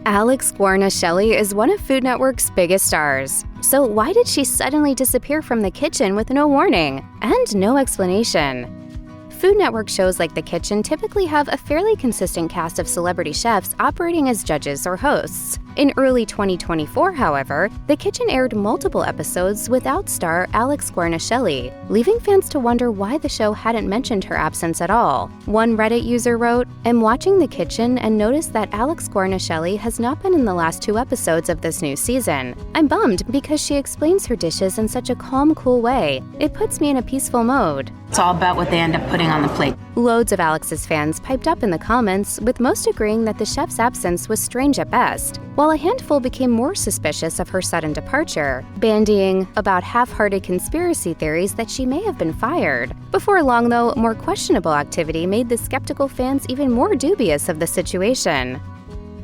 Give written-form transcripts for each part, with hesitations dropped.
AlexGuarnaschelli is one of Food Network's biggest stars. So why did she suddenly disappear from the kitchen with no warning and no explanation? Food Network shows like The Kitchen typically have a fairly consistent cast of celebrity chefs operating as judges or hosts. In early 2024, however, The Kitchen aired multiple episodes without star AlexGuarnaschelli, leaving fans to wonder why the show hadn't mentioned her absence at all. One Reddit user wrote, "I'm watching The Kitchen and noticed that AlexGuarnaschelli has not been in the last 2 episodes of this new season. I'm bummed because she explains her dishes in such a calm, cool way. It puts me in a peaceful mode." It's all about what they end up putting on the plate. Loads of Alex's fans piped up in the comments, with most agreeing that the chef's absence was strange at best, while a handful became more suspicious of her sudden departure, bandying about half-hearted conspiracy theories that she may have been fired. Before long, though, more questionable activity made the skeptical fans even more dubious of the situation.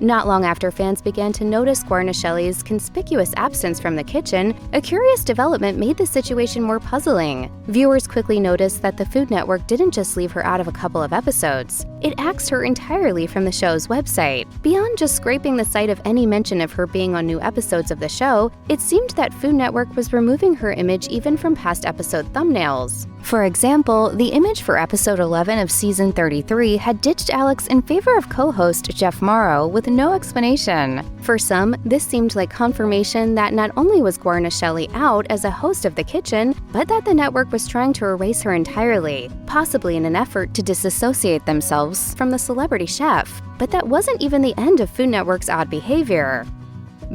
Not long after fans began to notice Guarnaschelli's conspicuous absence from the kitchen, a curious development made the situation more puzzling. Viewers quickly noticed that the Food Network didn't just leave her out of a couple of episodes. It axed her entirely from the show's website. Beyond just scraping the site of any mention of her being on new episodes of the show, it seemed that Food Network was removing her image even from past episode thumbnails. For example, the image for episode 11 of season 33 had ditched Alex in favor of co-host Jeff Morrow with no explanation. For some, this seemed like confirmation that not only was Guarnaschelli out as a host of The Kitchen, but that the network was trying to erase her entirely, possibly in an effort to disassociate themselves from the celebrity chef. But that wasn't even the end of Food Network's odd behavior.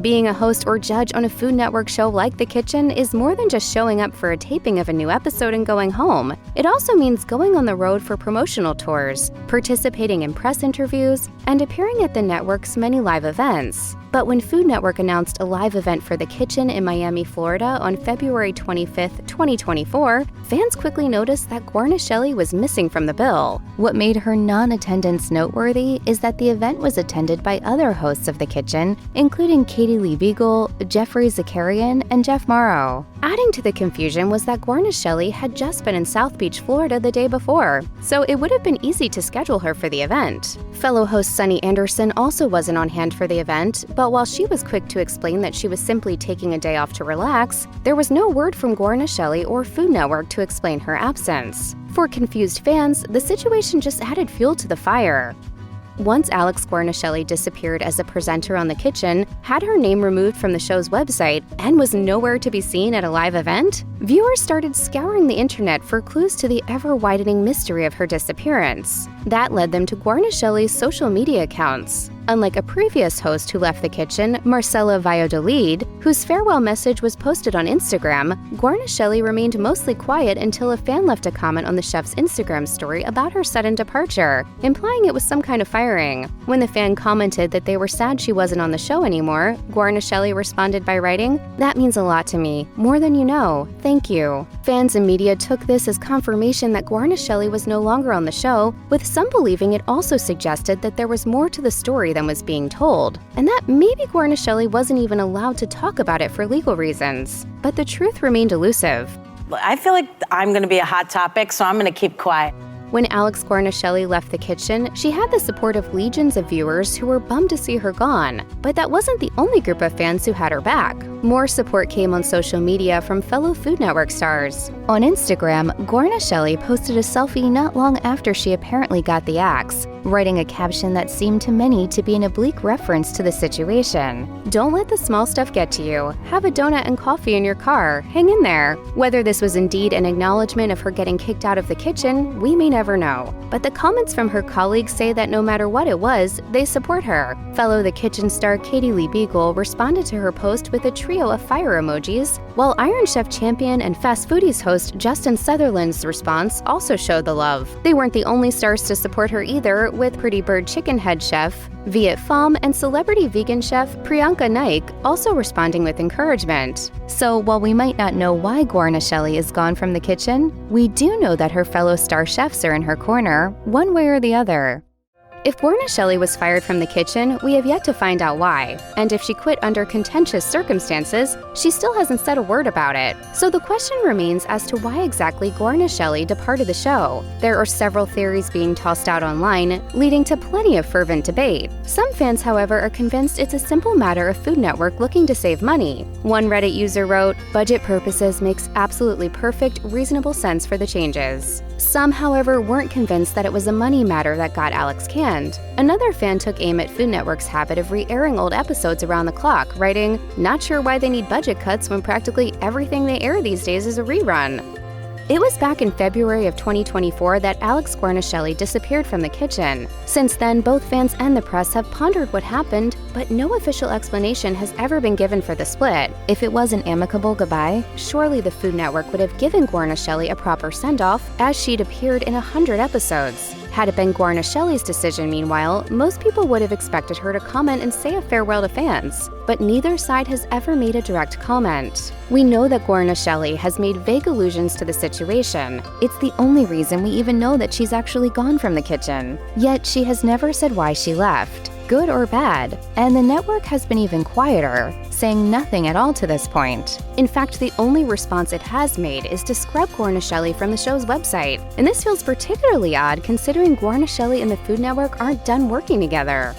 Being a host or judge on a Food Network show like The Kitchen is more than just showing up for a taping of a new episode and going home. It also means going on the road for promotional tours, participating in press interviews, and appearing at the network's many live events. But when Food Network announced a live event for The Kitchen in Miami, Florida on February 25, 2024, fans quickly noticed that Guarnaschelli was missing from the bill. What made her non-attendance noteworthy is that the event was attended by other hosts of The Kitchen, including Katie Lee Beagle, Jeffrey Zakarian, and Jeff Morrow. Adding to the confusion was that Guarnaschelli had just been in South Beach, Florida the day before, so it would have been easy to schedule her for the event. Fellow host Sunny Anderson also wasn't on hand for the event, but while she was quick to explain that she was simply taking a day off to relax, there was no word from Guarnaschelli or Food Network to explain her absence. For confused fans, the situation just added fuel to the fire. Once AlexGuarnaschelli disappeared as a presenter on The Kitchen, had her name removed from the show's website, and was nowhere to be seen at a live event, viewers started scouring the internet for clues to the ever-widening mystery of her disappearance. That led them to Guarnaschelli's social media accounts. Unlike a previous host who left The Kitchen, Marcela Valladolid, whose farewell message was posted on Instagram, Guarnaschelli remained mostly quiet until a fan left a comment on the chef's Instagram story about her sudden departure, implying it was some kind of firing. When the fan commented that they were sad she wasn't on the show anymore, Guarnaschelli responded by writing, "That means a lot to me, more than you know, thank you." Fans and media took this as confirmation that Guarnaschelli was no longer on the show, with some believing it also suggested that there was more to the story than was being told, and that maybe Guarnaschelli wasn't even allowed to talk about it for legal reasons. But the truth remained elusive. I feel like I'm going to be a hot topic, so I'm going to keep quiet. When AlexGuarnaschelli left The Kitchen, she had the support of legions of viewers who were bummed to see her gone. But that wasn't the only group of fans who had her back. More support came on social media from fellow Food Network stars. On Instagram, Guarnaschelli posted a selfie not long after she apparently got the axe, writing a caption that seemed to many to be an oblique reference to the situation. "Don't let the small stuff get to you. Have a donut and coffee in your car. Hang in there." Whether this was indeed an acknowledgement of her getting kicked out of The Kitchen, we may never know. But the comments from her colleagues say that no matter what it was, they support her. Fellow The Kitchen star Katie Lee Beagle responded to her post with a trio of fire emojis, while Iron Chef champion and Fast Foodies host Justin Sutherland's response also showed the love. They weren't the only stars to support her either, with Pretty Bird chicken head chef Viet Pham and celebrity vegan chef Priyanka Naik also responding with encouragement. So while we might not know why Guarnaschelli is gone from The Kitchen, we do know that her fellow star chefs are in her corner, one way or the other. If Guarnaschelli was fired from the kitchen, we have yet to find out why. And if she quit under contentious circumstances, she still hasn't said a word about it. So the question remains as to why exactly Guarnaschelli departed the show. There are several theories being tossed out online, leading to plenty of fervent debate. Some fans, however, are convinced it's a simple matter of Food Network looking to save money. One Reddit user wrote, "Budget purposes makes absolutely perfect, reasonable sense for the changes." Some, however, weren't convinced that it was a money matter that got Alex canned. Another fan took aim at Food Network's habit of re-airing old episodes around the clock, writing, "Not sure why they need budget cuts when practically everything they air these days is a rerun." It was back in February of 2024 that AlexGuarnaschelli disappeared from the kitchen. Since then, both fans and the press have pondered what happened, but no official explanation has ever been given for the split. If it was an amicable goodbye, surely the Food Network would have given Guarnaschelli a proper send-off, as she'd appeared in 100 episodes. Had it been Guarnaschelli's decision, meanwhile, most people would have expected her to comment and say a farewell to fans. But neither side has ever made a direct comment. We know that Guarnaschelli has made vague allusions to the situation. It's the only reason we even know that she's actually gone from the kitchen. Yet she has never said why she left, good or bad, and the network has been even quieter, saying nothing at all to this point. In fact, the only response it has made is to scrub Guarnaschelli from the show's website, and this feels particularly odd considering Guarnaschelli and the Food Network aren't done working together.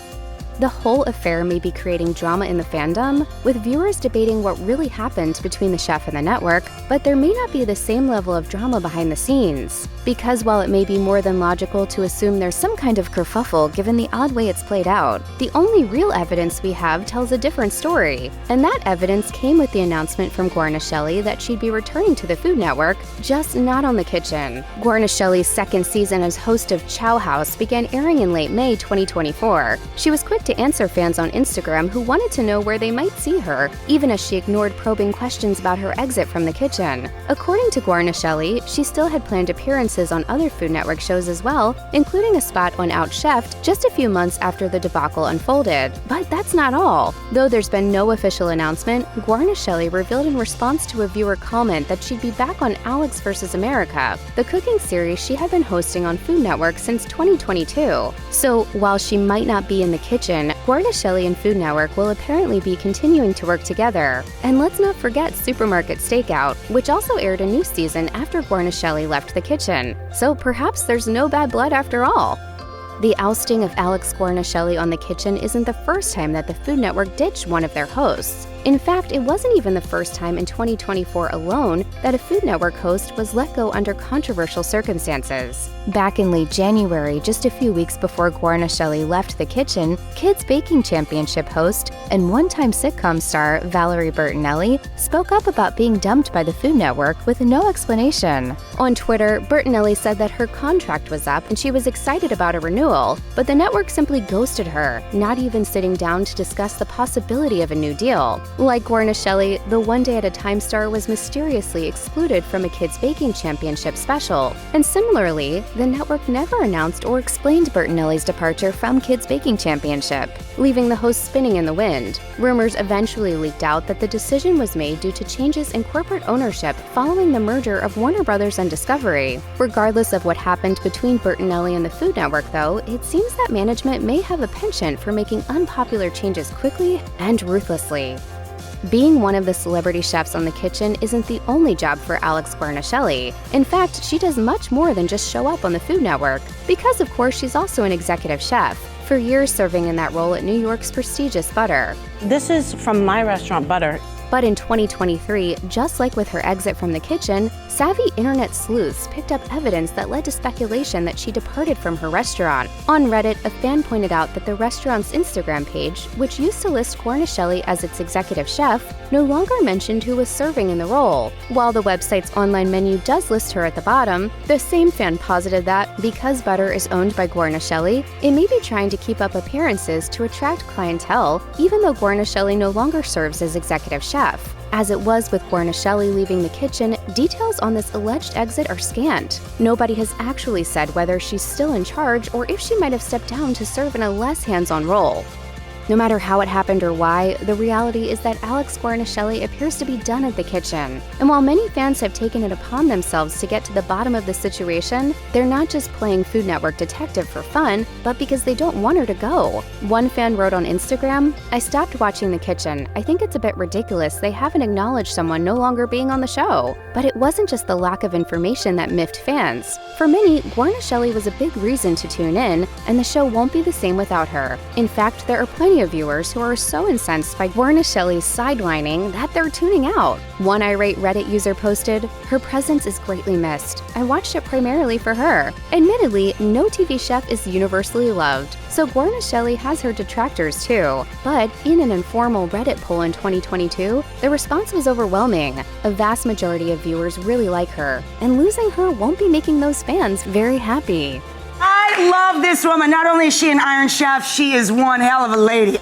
The whole affair may be creating drama in the fandom, with viewers debating what really happened between the chef and the network, but there may not be the same level of drama behind the scenes. Because while it may be more than logical to assume there's some kind of kerfuffle given the odd way it's played out, the only real evidence we have tells a different story. And that evidence came with the announcement from Guarnaschelli that she'd be returning to the Food Network, just not on the kitchen. Guarnaschelli's second season as host of Chow House began airing in late May 2024. She was quick to answer fans on Instagram who wanted to know where they might see her, even as she ignored probing questions about her exit from the kitchen. According to Guarnaschelli, she still had planned appearances on other Food Network shows as well, including a spot on Outchefed just a few months after the debacle unfolded. But that's not all. Though there's been no official announcement, Guarnaschelli revealed in response to a viewer comment that she'd be back on Alex vs. America, the cooking series she had been hosting on Food Network since 2022. So while she might not be in the kitchen, Guarnaschelli and Food Network will apparently be continuing to work together. And let's not forget Supermarket Stakeout, which also aired a new season after Guarnaschelli left the kitchen. So perhaps there's no bad blood after all. The ousting of AlexGuarnaschelli on the kitchen isn't the first time that the Food Network ditched one of their hosts. In fact, it wasn't even the first time in 2024 alone that a Food Network host was let go under controversial circumstances. Back in late January, just a few weeks before Guarnaschelli left the kitchen, Kids Baking Championship host and one-time sitcom star Valerie Bertinelli spoke up about being dumped by the Food Network with no explanation. On Twitter, Bertinelli said that her contract was up and she was excited about a renewal, but the network simply ghosted her, not even sitting down to discuss the possibility of a new deal. Like Guarnaschelli, the One Day at a Time star was mysteriously excluded from a Kids Baking Championship special. And similarly, the network never announced or explained Bertinelli's departure from Kids Baking Championship, leaving the host spinning in the wind. Rumors eventually leaked out that the decision was made due to changes in corporate ownership following the merger of Warner Brothers and Discovery. Regardless of what happened between Bertinelli and the Food Network, though, it seems that management may have a penchant for making unpopular changes quickly and ruthlessly. Being one of the celebrity chefs on the kitchen isn't the only job for AlexGuarnaschelli. In fact, she does much more than just show up on the Food Network, because of course she's also an executive chef, for years serving in that role at New York's prestigious Butter. This is from my restaurant, Butter. But in 2023, just like with her exit from the kitchen, savvy internet sleuths picked up evidence that led to speculation that she departed from her restaurant. On Reddit, a fan pointed out that the restaurant's Instagram page, which used to list Guarnaschelli as its executive chef, no longer mentioned who was serving in the role. While the website's online menu does list her at the bottom, the same fan posited that, because Butter is owned by Guarnaschelli, it may be trying to keep up appearances to attract clientele, even though Guarnaschelli no longer serves as executive chef. As it was with Guarnaschelli leaving the kitchen, details on this alleged exit are scant. Nobody has actually said whether she's still in charge or if she might have stepped down to serve in a less hands-on role. No matter how it happened or why, the reality is that AlexGuarnaschelli appears to be done at the kitchen. And while many fans have taken it upon themselves to get to the bottom of the situation, they're not just playing Food Network detective for fun, but because they don't want her to go. One fan wrote on Instagram, "I stopped watching the kitchen. I think it's a bit ridiculous they haven't acknowledged someone no longer being on the show." But it wasn't just the lack of information that miffed fans. For many, Guarnaschelli was a big reason to tune in, and the show won't be the same without her. In fact, there are plenty of viewers who are so incensed by Guarnaschelli's sidelining that they're tuning out. One irate Reddit user posted, "Her presence is greatly missed. I watched it primarily for her." Admittedly, no TV chef is universally loved, so Guarnaschelli has her detractors too. But in an informal Reddit poll in 2022, the response was overwhelming. A vast majority of viewers really like her, and losing her won't be making those fans very happy. I love this woman. Not only is she an Iron Chef, she is one hell of a lady.